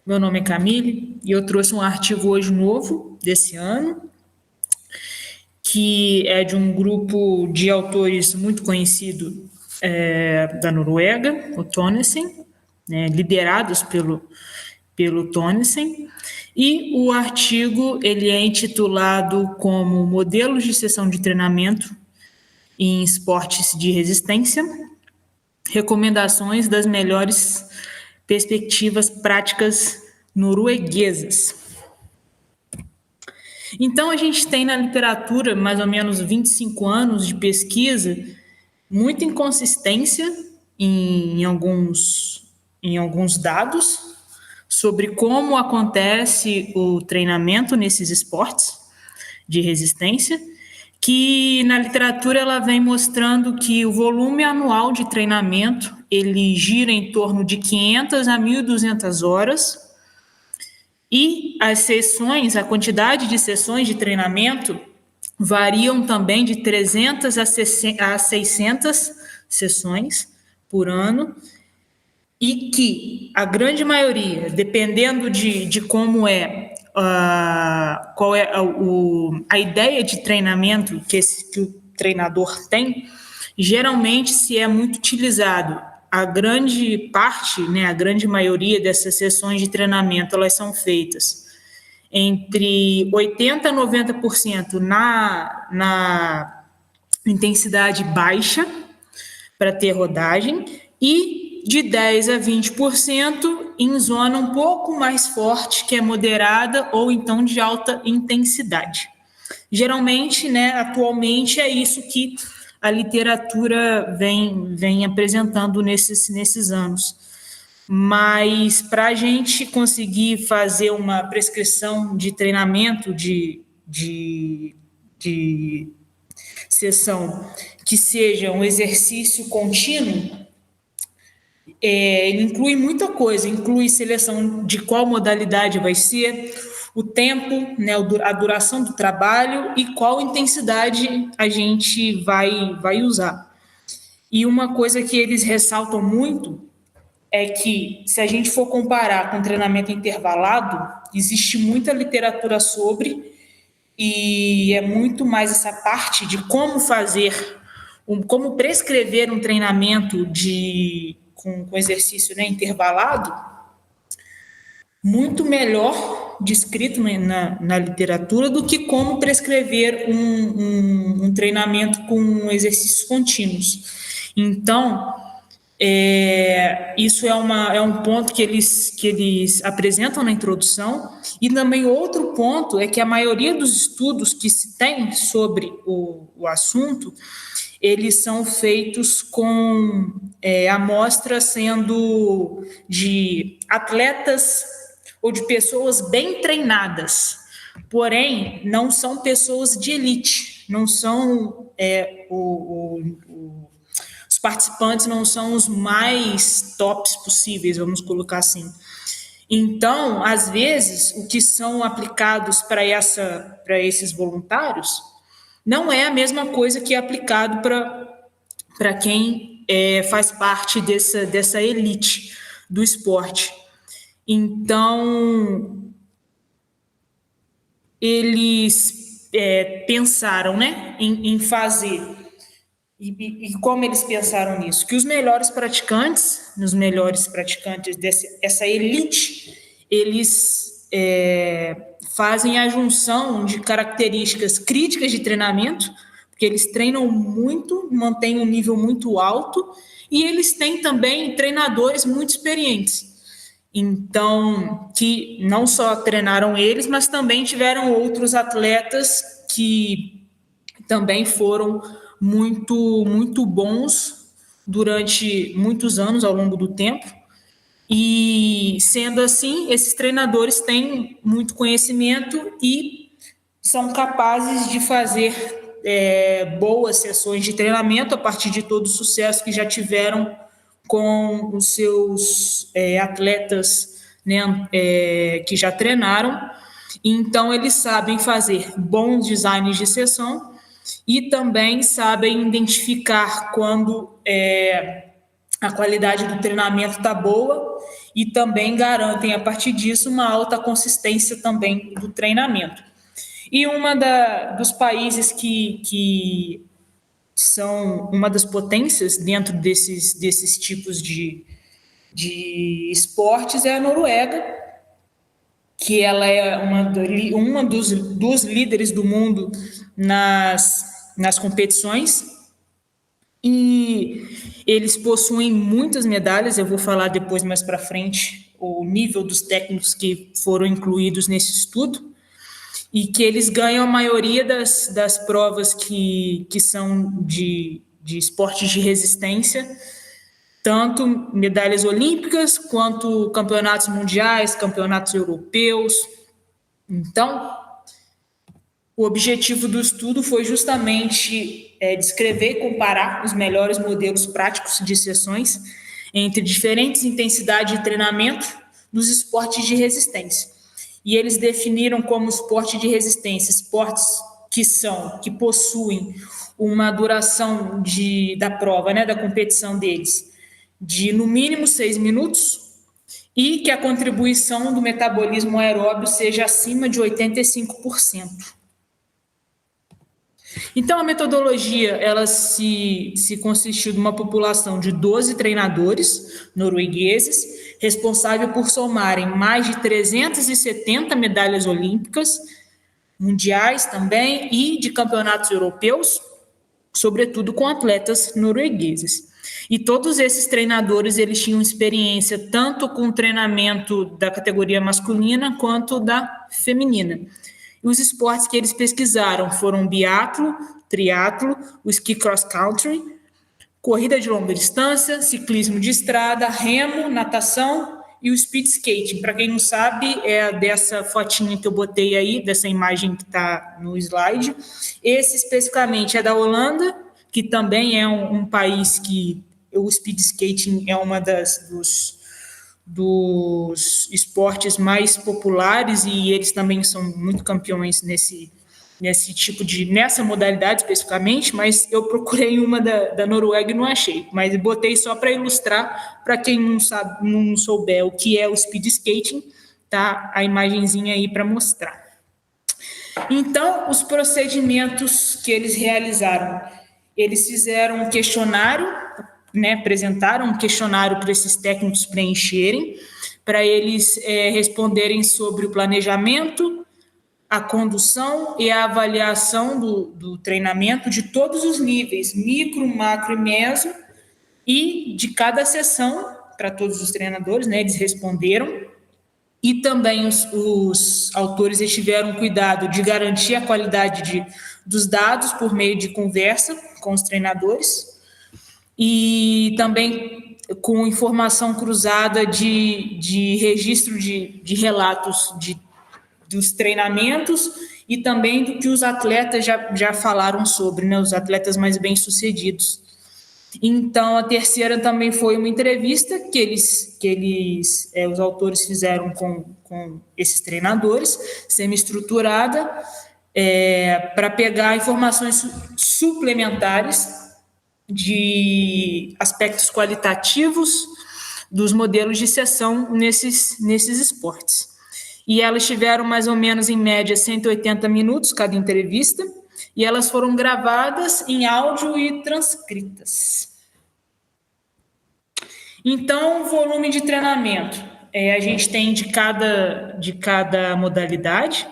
Meu nome é Camille e eu trouxe um artigo hoje novo desse ano, que é de um grupo de autores muito conhecido da Noruega, o Tonnesen, né, liderados pelo Tonnesen. E o artigo ele é intitulado como Modelos de Sessão de Treinamento em Esportes de Resistência, recomendações das melhores perspectivas práticas norueguesas. Então, a gente tem na literatura mais ou menos 25 anos de pesquisa, muita inconsistência em alguns dados sobre como acontece o treinamento nesses esportes de resistência, que na literatura ela vem mostrando que o volume anual de treinamento ele gira em torno de 500 a 1.200 horas, e as sessões, a quantidade de sessões de treinamento variam também de 300 a 600 sessões por ano, e que a grande maioria, dependendo de como qual é a ideia de treinamento que o treinador tem, geralmente se é muito utilizado. A grande parte, né, a grande maioria dessas sessões de treinamento, elas são feitas entre 80% a 90% na intensidade baixa, para ter rodagem, e de 10% a 20% em zona um pouco mais forte, que é moderada ou então de alta intensidade. Geralmente, né, atualmente é isso que a literatura vem apresentando nesses anos. Mas para a gente conseguir fazer uma prescrição de treinamento de sessão que seja um exercício contínuo, ele inclui muita coisa, inclui seleção de qual modalidade vai ser, o tempo, né, a duração do trabalho e qual intensidade a gente vai usar. E uma coisa que eles ressaltam muito é que, se a gente for comparar com treinamento intervalado, existe muita literatura sobre, e é muito mais essa parte de como fazer, como prescrever um treinamento com exercício, né, intervalado, muito melhor descrito na literatura do que como prescrever um treinamento com exercícios contínuos. Então, isso é um ponto que eles apresentam na introdução. E também outro ponto é que a maioria dos estudos que se tem sobre o assunto, eles são feitos com amostras sendo de atletas ou de pessoas bem treinadas, porém não são pessoas de elite, não são os participantes não são os mais tops possíveis, vamos colocar assim. Então, às vezes, o que são aplicados para esses voluntários não é a mesma coisa que é aplicado para quem faz parte dessa elite do esporte. Então, eles pensaram, né, em fazer. E como eles pensaram nisso? Que os melhores praticantes dessa elite, eles fazem a junção de características críticas de treinamento, porque eles treinam muito, mantêm um nível muito alto, e eles têm também treinadores muito experientes. Então, que não só treinaram eles, mas também tiveram outros atletas que também foram muito, muito bons durante muitos anos ao longo do tempo. E, sendo assim, esses treinadores têm muito conhecimento e são capazes de fazer boas sessões de treinamento a partir de todo o sucesso que já tiveram com os seus atletas, né, que já treinaram. Então, eles sabem fazer bons designs de sessão e também sabem identificar quando a qualidade do treinamento está boa e também garantem, a partir disso, uma alta consistência também do treinamento. E dos países que são uma das potências dentro desses tipos de esportes é a Noruega, que ela é uma dos líderes do mundo nas competições, e eles possuem muitas medalhas. Eu vou falar depois, mais para frente, o nível dos técnicos que foram incluídos nesse estudo, e que eles ganham a maioria das provas que são de esportes de resistência, tanto medalhas olímpicas quanto campeonatos mundiais, campeonatos europeus. Então, o objetivo do estudo foi justamente descrever e comparar os melhores modelos práticos de sessões entre diferentes intensidades de treinamento dos esportes de resistência. E eles definiram como esporte de resistência esportes que possuem uma duração da prova, da competição deles, de no mínimo 6 minutos, e que a contribuição do metabolismo aeróbio seja acima de 85%. Então, a metodologia ela se consistiu de uma população de 12 treinadores noruegueses, responsável por somarem mais de 370 medalhas olímpicas, mundiais também, e de campeonatos europeus, sobretudo com atletas noruegueses. E todos esses treinadores eles tinham experiência tanto com o treinamento da categoria masculina quanto da feminina. E os esportes que eles pesquisaram foram biatlo, triatlo, o ski cross country, corrida de longa distância, ciclismo de estrada, remo, natação e o speed skating. Para quem não sabe, é dessa fotinha que eu botei aí, dessa imagem que está no slide. Esse especificamente é da Holanda, que também é um país que o speed skating é uma dos esportes mais populares, e eles também são muito campeões nessa modalidade especificamente, mas eu procurei uma da Noruega e não achei, mas botei só para ilustrar, para quem não souber o que é o speed skating, tá a imagenzinha aí para mostrar. Então, os procedimentos que eles realizaram, eles fizeram um questionário, apresentaram um questionário para esses técnicos preencherem, para eles responderem sobre o planejamento, a condução e a avaliação do treinamento de todos os níveis, micro, macro e meso, e de cada sessão, para todos os treinadores, eles responderam. E também os autores tiveram cuidado de garantir a qualidade dos dados por meio de conversa com os treinadores, e também com informação cruzada de registro de relatos dos treinamentos, e também do que os atletas já falaram sobre, os atletas mais bem-sucedidos. Então, a terceira também foi uma entrevista que os autores fizeram com esses treinadores, semi-estruturada, para pegar informações suplementares de aspectos qualitativos dos modelos de sessão nesses esportes. E elas tiveram mais ou menos, em média, 180 minutos cada entrevista, e elas foram gravadas em áudio e transcritas. Então, volume de treinamento. A gente tem de cada modalidade,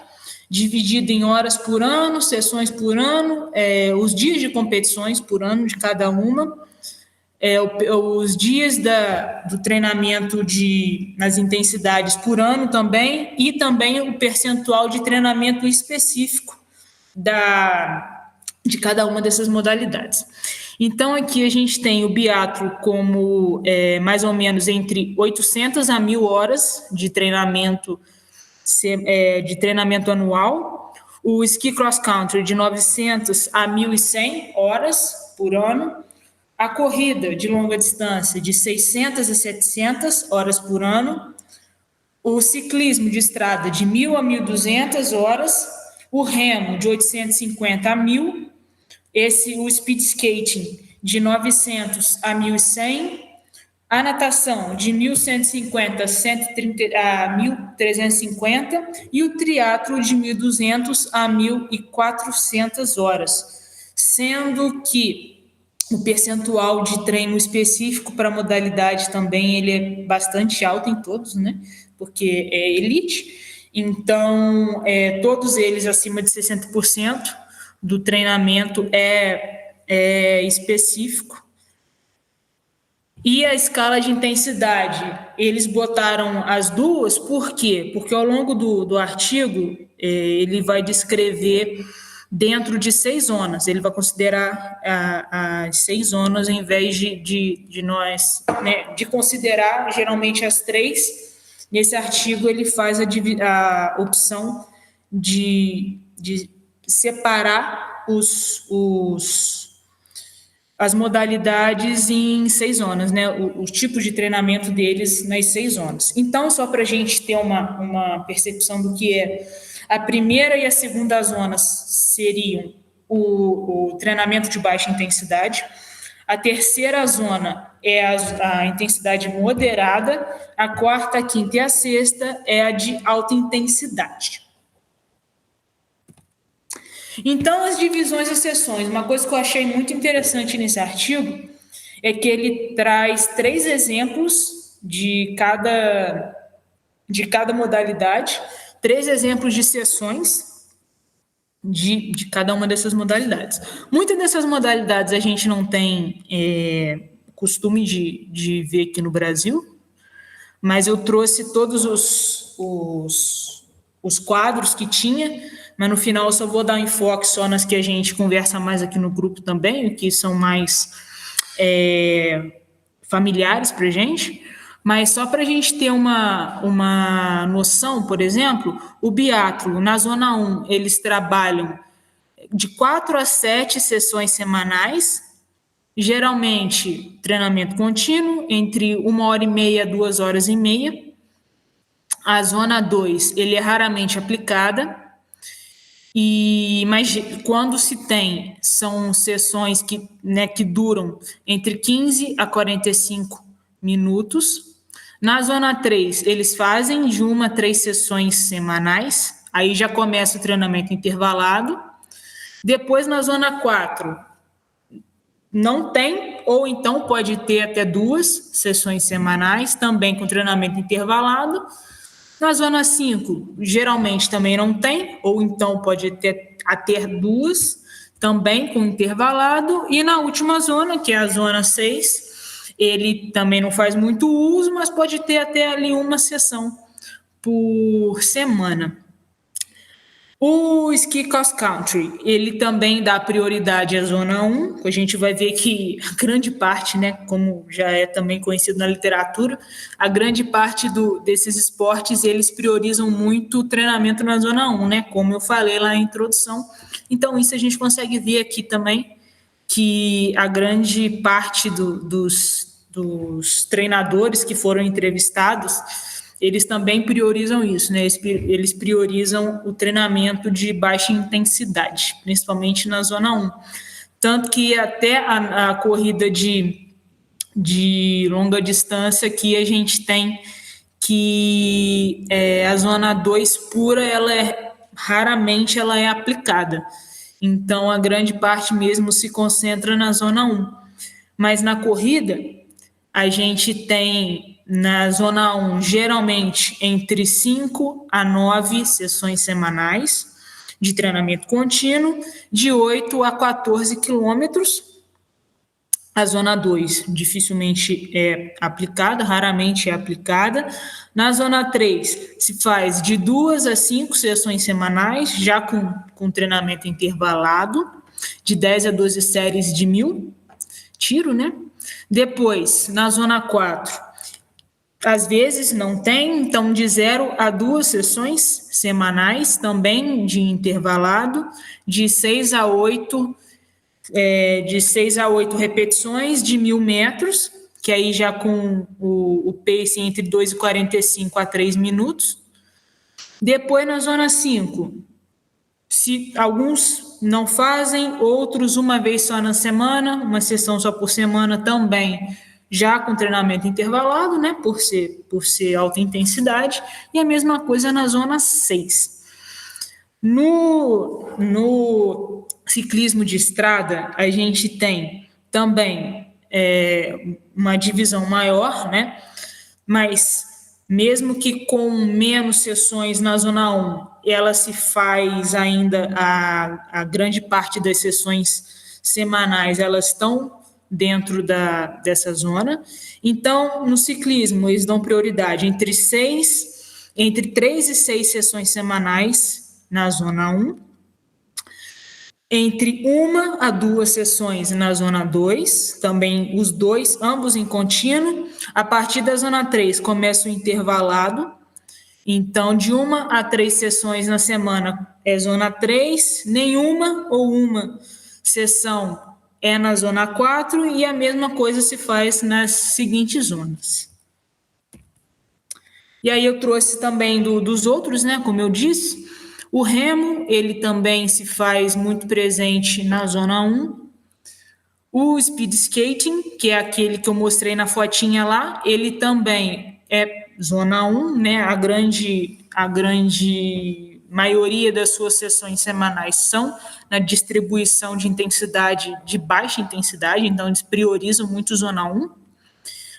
dividido em horas por ano, sessões por ano, os dias de competições por ano de cada uma, os dias do treinamento nas intensidades por ano também, e também o percentual de treinamento específico de cada uma dessas modalidades. Então, aqui a gente tem o biatlo como mais ou menos entre 800 a 1.000 horas de treinamento anual, o ski cross country de 900 a 1.100 horas por ano, a corrida de longa distância de 600 a 700 horas por ano, o ciclismo de estrada de 1.000 a 1.200 horas, o remo de 850 a 1.000, o speed skating de 900 a 1.100, A natação de 1.150 a 1.350 e o triatlo de 1.200 a 1.400 horas, sendo que o percentual de treino específico para a modalidade também ele é bastante alto em todos, né? Porque é elite. Então, todos eles acima de 60% do treinamento é específico. E a escala de intensidade, eles botaram as duas, por quê? Porque ao longo do artigo, ele vai descrever dentro de 6 zonas, ele vai considerar as 6 zonas em vez de nós, né, de considerar geralmente as 3. Nesse artigo ele faz a opção de separar as modalidades em 6 zonas, né? Os tipos de treinamento deles nas 6 zonas. Então, só para a gente ter uma percepção do que é, a primeira e a segunda zonas seriam o treinamento de baixa intensidade, a terceira zona é a intensidade moderada, a quarta, a quinta e a sexta é a de alta intensidade. Então, as divisões e sessões, uma coisa que eu achei muito interessante nesse artigo é que ele traz 3 exemplos de cada modalidade, 3 exemplos de sessões de cada uma dessas modalidades. Muitas dessas modalidades a gente não tem costume de ver aqui no Brasil, mas eu trouxe todos os quadros que tinha, mas no final eu só vou dar um enfoque só nas que a gente conversa mais aqui no grupo também, que são mais familiares para a gente, mas só para a gente ter uma noção, por exemplo, o biatlo, na zona 1, eles trabalham de 4 a 7 sessões semanais, geralmente treinamento contínuo, entre 1h30 a 2h30. A zona 2, ele é raramente aplicada, mas quando se tem, são sessões que duram entre 15 a 45 minutos. Na zona 3, eles fazem de 1 a 3 sessões semanais, aí já começa o treinamento intervalado. Depois, na zona 4, não tem, ou então pode ter até 2 sessões semanais, também com treinamento intervalado. Na zona 5, geralmente também não tem, ou então pode ter até 2, também com intervalado. E na última zona, que é a zona 6, ele também não faz muito uso, mas pode ter até ali uma sessão por semana. O ski cross country, ele também dá prioridade à zona 1, a gente vai ver que a grande parte, né, como já é também conhecido na literatura, a grande parte desses esportes, eles priorizam muito o treinamento na zona 1, né, como eu falei lá na introdução. Então, isso a gente consegue ver aqui também, que a grande parte dos treinadores que foram entrevistados, eles também priorizam isso, né? Eles priorizam o treinamento de baixa intensidade, principalmente na zona 1. Tanto que até a corrida de longa distância que a gente tem que a zona 2 pura, raramente ela é aplicada. Então, a grande parte mesmo se concentra na zona 1. Mas na corrida, a gente tem na zona 1, geralmente, entre 5 a 9 sessões semanais de treinamento contínuo, de 8 a 14 quilômetros. A zona 2 dificilmente é aplicada, raramente é aplicada. Na zona 3, se faz de 2 a 5 sessões semanais, já com treinamento intervalado, de 10 a 12 séries de 1.000 tiro, né? Depois, na zona 4, às vezes não tem, então de 0 a 2 sessões semanais, também de intervalado, de 6 a 8 repetições de 1.000 metros, que aí já com o pace entre 2,45 a 3 minutos. Depois, na zona 5, se alguns não fazem, outros uma vez só na semana, uma sessão só por semana também, já com treinamento intervalado, né, por ser alta intensidade, e a mesma coisa na zona 6. No ciclismo de estrada, a gente tem também uma divisão maior, né, mas mesmo que com menos sessões na zona 1, ela se faz ainda, a grande parte das sessões semanais, elas estão dentro dessa zona. Então, no ciclismo, eles dão prioridade entre 3 e 6 sessões semanais na zona 1, entre 1 a 2 sessões na zona 2, também os dois, ambos em contínuo. A partir da zona 3 começa o intervalado, então de 1 a 3 sessões na semana é zona 3, nenhuma ou uma sessão é na zona 4, e a mesma coisa se faz nas seguintes zonas. E aí eu trouxe também dos outros, né, como eu disse. O remo, ele também se faz muito presente na zona 1. O speed skating, que é aquele que eu mostrei na fotinha lá, ele também é zona 1, né? A grande maioria das suas sessões semanais são na distribuição de intensidade, de baixa intensidade, então eles priorizam muito zona 1.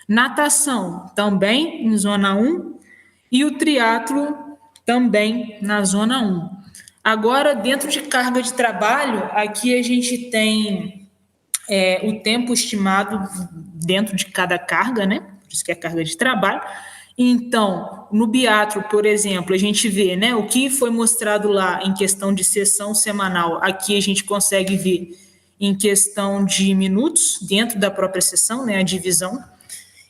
Natação também em zona 1, e o triatlo também na zona 1. Agora, dentro de carga de trabalho, aqui a gente tem o tempo estimado dentro de cada carga, né? Por isso que é carga de trabalho. Então, no biatlo, por exemplo, a gente vê, né, o que foi mostrado lá em questão de sessão semanal, aqui a gente consegue ver em questão de minutos dentro da própria sessão, né, a divisão.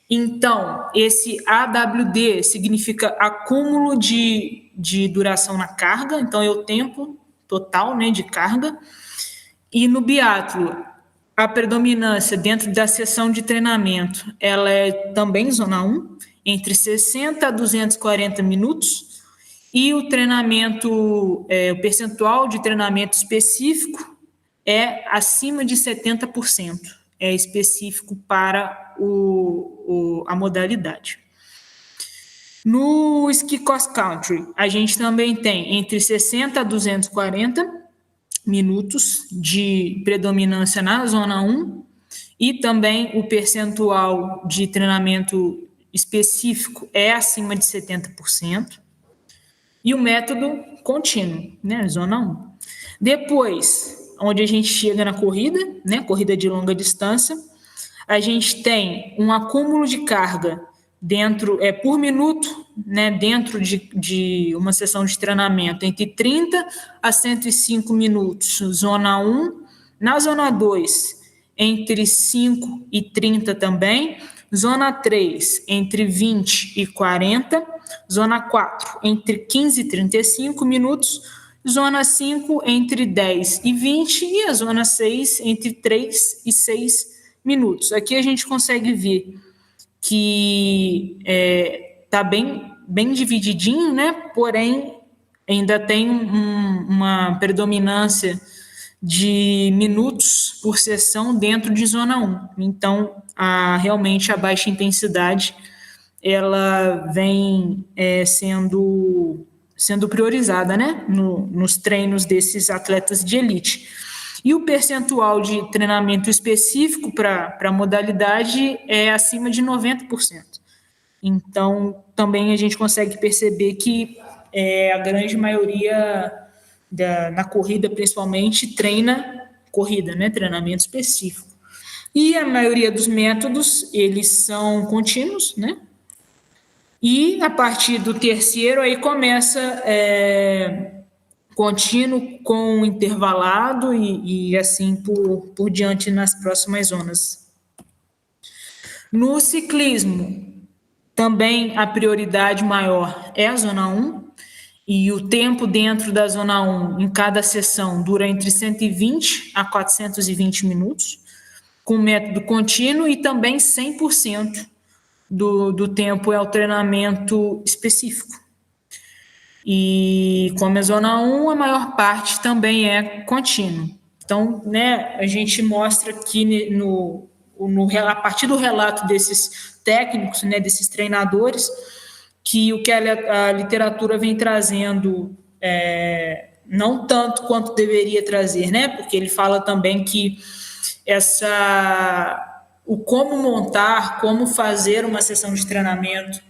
Então, esse AWD significa acúmulo de duração na carga, então é o tempo total, né, de carga. E no biatlo, a predominância dentro da sessão de treinamento, ela é também zona 1, entre 60 a 240 minutos, e o treinamento, o percentual de treinamento específico é acima de 70%, é específico para a modalidade. No ski cross country, a gente também tem entre 60 a 240 minutos de predominância na zona 1, e também o percentual de treinamento específico é acima de 70%, e o método contínuo, né, zona 1. Depois, onde a gente chega na corrida, né, corrida de longa distância, a gente tem um acúmulo de carga por minuto, né, dentro de uma sessão de treinamento, entre 30 a 105 minutos, zona 1. Na zona 2, entre 5 e 30 também. Zona 3, entre 20 e 40. Zona 4, entre 15 e 35 minutos. Zona 5, entre 10 e 20. E a zona 6, entre 3 e 6 minutos. Aqui a gente consegue ver que está bem divididinho, né? Porém, ainda tem uma predominância de minutos por sessão dentro de zona 1. Então, realmente a baixa intensidade ela vem sendo priorizada, né? Nos treinos desses atletas de elite. E o percentual de treinamento específico para a modalidade é acima de 90%. Então, também a gente consegue perceber que a grande maioria, na corrida principalmente, treina corrida, né? Treinamento específico. E a maioria dos métodos, eles são contínuos, né? E a partir do terceiro, aí começa contínuo com intervalado e assim por diante nas próximas zonas. No ciclismo, também a prioridade maior é a zona 1, e o tempo dentro da zona 1 em cada sessão dura entre 120 a 420 minutos, com método contínuo, e também 100% do tempo é o treinamento específico. E como é zona 1, a maior parte também é contínuo. Então, né, a gente mostra aqui a partir do relato desses técnicos, né, desses treinadores, que o que a literatura vem trazendo não tanto quanto deveria trazer, né? Porque ele fala também que o como montar, como fazer uma sessão de treinamento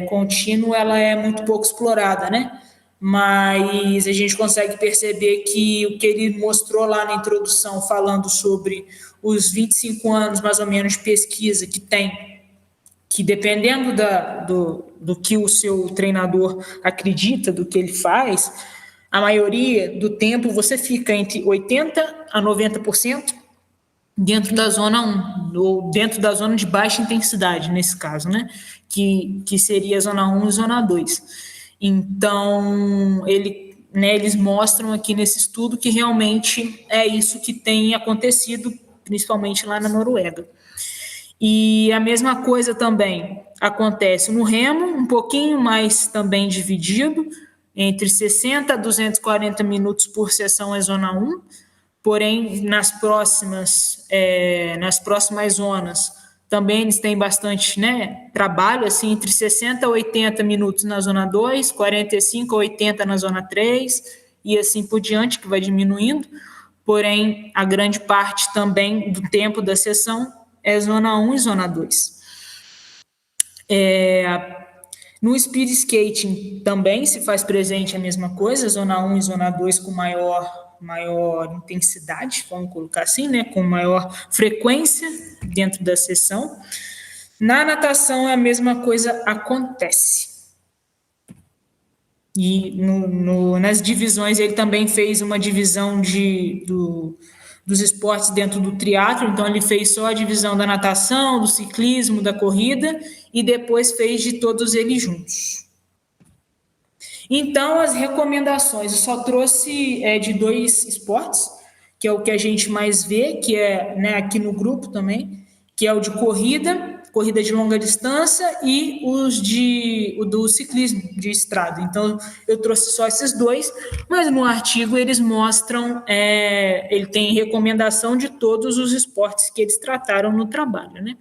contínuo, ela é muito pouco explorada, né? Mas a gente consegue perceber que o que ele mostrou lá na introdução, falando sobre os 25 anos, mais ou menos, de pesquisa que tem, que dependendo do que o seu treinador acredita, do que ele faz, a maioria do tempo você fica entre 80% a 90% dentro da zona 1, ou dentro da zona de baixa intensidade, nesse caso, né? Que seria a zona 1 e zona 2. Então, eles mostram aqui nesse estudo que realmente é isso que tem acontecido, principalmente lá na Noruega. E a mesma coisa também acontece no remo, um pouquinho mais também dividido, entre 60 a 240 minutos por sessão é zona 1, porém nas próximas zonas também eles têm bastante, né, trabalho, assim, entre 60 a 80 minutos na zona 2, 45 a 80 na zona 3 e assim por diante, que vai diminuindo, porém a grande parte também do tempo da sessão é zona 1 e zona 2. No speed skating também se faz presente a mesma coisa, zona 1 e zona 2 com maior intensidade, vamos colocar assim, né, com maior frequência dentro da sessão. Na natação a mesma coisa acontece. E nas divisões ele também fez uma divisão dos esportes dentro do triatlo, então ele fez só a divisão da natação, do ciclismo, da corrida, e depois fez de todos eles juntos. Então, as recomendações, eu só trouxe de 2 esportes, que é o que a gente mais vê, que é, né, aqui no grupo também, que é o de corrida de longa distância e o do ciclismo de estrada. Então, eu trouxe só esses 2, mas no artigo eles mostram, ele tem recomendação de todos os esportes que eles trataram no trabalho, né?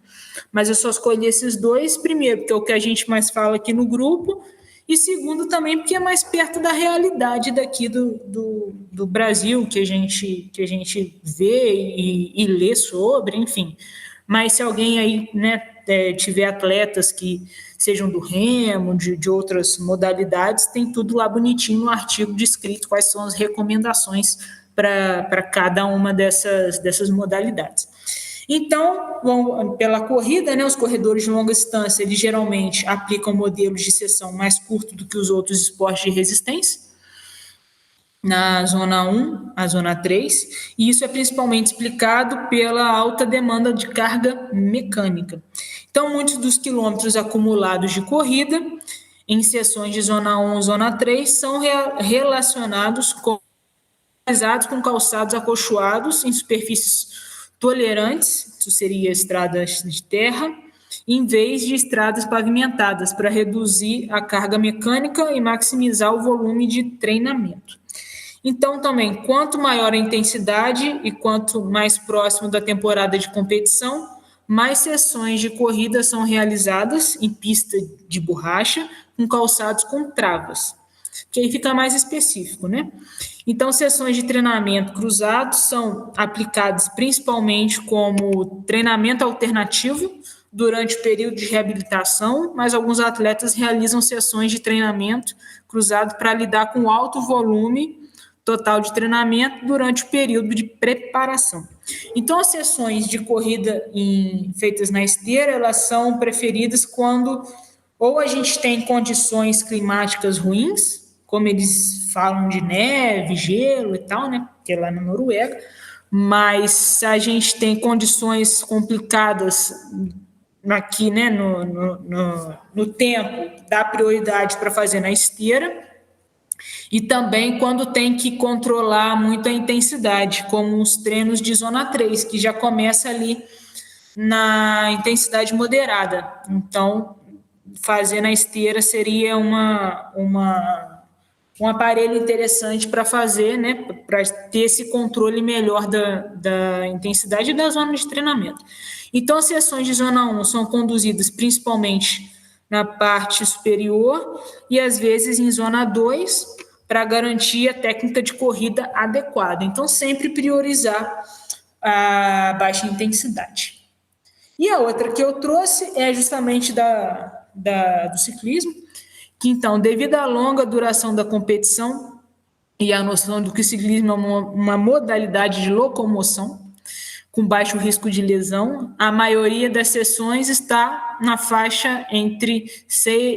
Mas eu só escolhi esses 2, primeiro, porque é o que a gente mais fala aqui no grupo, e segundo também porque é mais perto da realidade daqui do Brasil, que a gente vê e lê sobre, enfim. Mas se alguém aí, né, tiver atletas que sejam do remo, de outras modalidades, tem tudo lá bonitinho no artigo descrito quais são as recomendações para cada uma dessas modalidades. Então, pela corrida, né, os corredores de longa distância, eles geralmente aplicam modelos de sessão mais curto do que os outros esportes de resistência, na zona 1, a zona 3, e isso é principalmente explicado pela alta demanda de carga mecânica. Então, muitos dos quilômetros acumulados de corrida em sessões de zona 1 e zona 3 são relacionados com calçados acolchoados em superfícies tolerantes, isso seria estradas de terra, em vez de estradas pavimentadas, para reduzir a carga mecânica e maximizar o volume de treinamento. Então, também, quanto maior a intensidade e quanto mais próximo da temporada de competição, mais sessões de corrida são realizadas em pista de borracha, com calçados com travas, que aí fica mais específico, né? Então, sessões de treinamento cruzado são aplicadas principalmente como treinamento alternativo durante o período de reabilitação, mas alguns atletas realizam sessões de treinamento cruzado para lidar com alto volume total de treinamento durante o período de preparação. Então, as sessões de corrida feitas na esteira, elas são preferidas quando ou a gente tem condições climáticas ruins, como eles falam de neve, gelo e tal, né? Que é lá na Noruega, mas se a gente tem condições complicadas aqui, né, no tempo, dá prioridade para fazer na esteira, e também quando tem que controlar muito a intensidade, como os treinos de zona 3, que já começa ali na intensidade moderada. Então, fazer na esteira seria uma um aparelho interessante para fazer, né, para ter esse controle melhor da intensidade da zona de treinamento. Então, as sessões de zona 1 são conduzidas principalmente na parte superior e às vezes em zona 2 para garantir a técnica de corrida adequada. Então, sempre priorizar a baixa intensidade. E a outra que eu trouxe é justamente do ciclismo, que então, devido à longa duração da competição e a noção do que o ciclismo é uma modalidade de locomoção, com baixo risco de lesão, a maioria das sessões está na faixa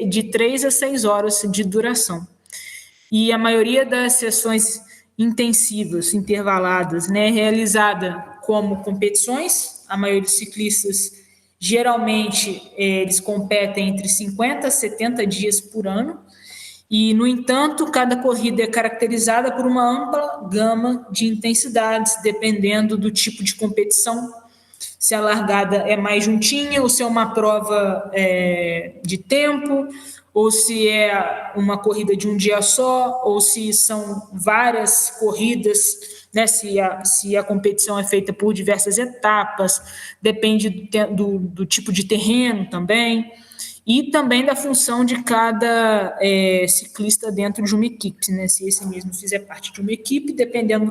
de 3 a 6 horas de duração. E a maioria das sessões intensivas, intervaladas, né, realizada como competições, a maioria dos ciclistas, geralmente, eles competem entre 50 a 70 dias por ano, e, no entanto, cada corrida é caracterizada por uma ampla gama de intensidades, dependendo do tipo de competição, se a largada é mais juntinha, ou se é uma prova de tempo, ou se é uma corrida de um dia só, ou se são várias corridas, né? Se a competição é feita por diversas etapas, depende do tipo de terreno também, e também da função de cada ciclista dentro de uma equipe, né? Se esse mesmo fizer parte de uma equipe, dependendo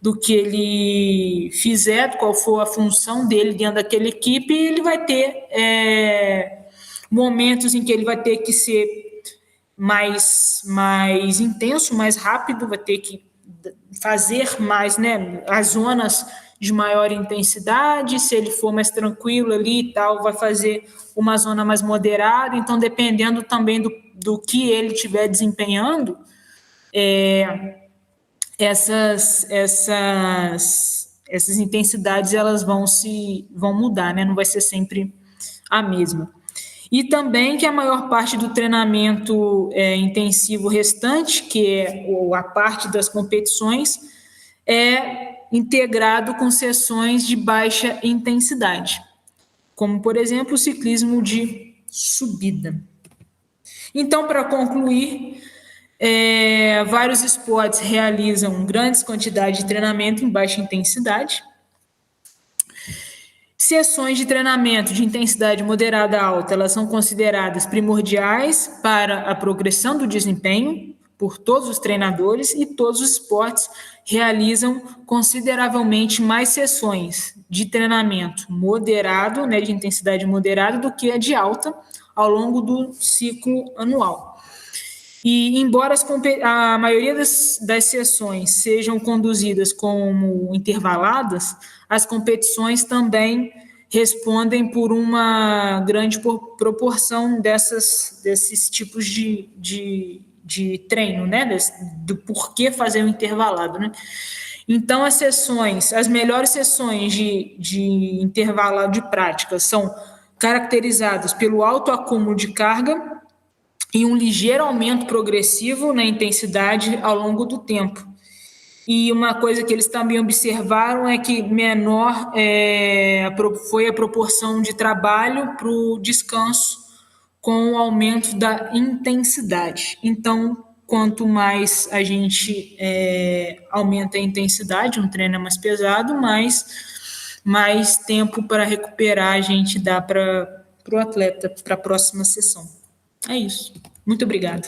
do que ele fizer, qual for a função dele dentro daquela equipe, ele vai ter momentos em que ele vai ter que ser mais intenso, mais rápido, vai ter que fazer mais, né, as zonas de maior intensidade. Se ele for mais tranquilo ali e tal, vai fazer uma zona mais moderada. Então, dependendo também do que ele estiver desempenhando, essas intensidades elas vão mudar, né? Não vai ser sempre a mesma. E também que a maior parte do treinamento intensivo restante, que é a parte das competições, é integrado com sessões de baixa intensidade, como, por exemplo, o ciclismo de subida. Então, para concluir, vários esportes realizam grandes quantidades de treinamento em baixa intensidade. Sessões de treinamento de intensidade moderada a alta, elas são consideradas primordiais para a progressão do desempenho por todos os treinadores, e todos os esportes realizam consideravelmente mais sessões de treinamento moderado, né, de intensidade moderada, do que a de alta ao longo do ciclo anual. E, embora a maioria das sessões sejam conduzidas como intervaladas, as competições também respondem por uma grande proporção desses tipos de treino, né? Do porquê fazer o intervalado, né? Então, as melhores sessões de intervalado de prática são caracterizadas pelo alto acúmulo de carga e um ligeiro aumento progressivo na intensidade ao longo do tempo. E uma coisa que eles também observaram é que menor foi a proporção de trabalho para o descanso com o aumento da intensidade. Então, quanto mais a gente aumenta a intensidade, um treino é mais pesado, mais tempo para recuperar a gente dá para o atleta, para a próxima sessão. É isso. Muito obrigada.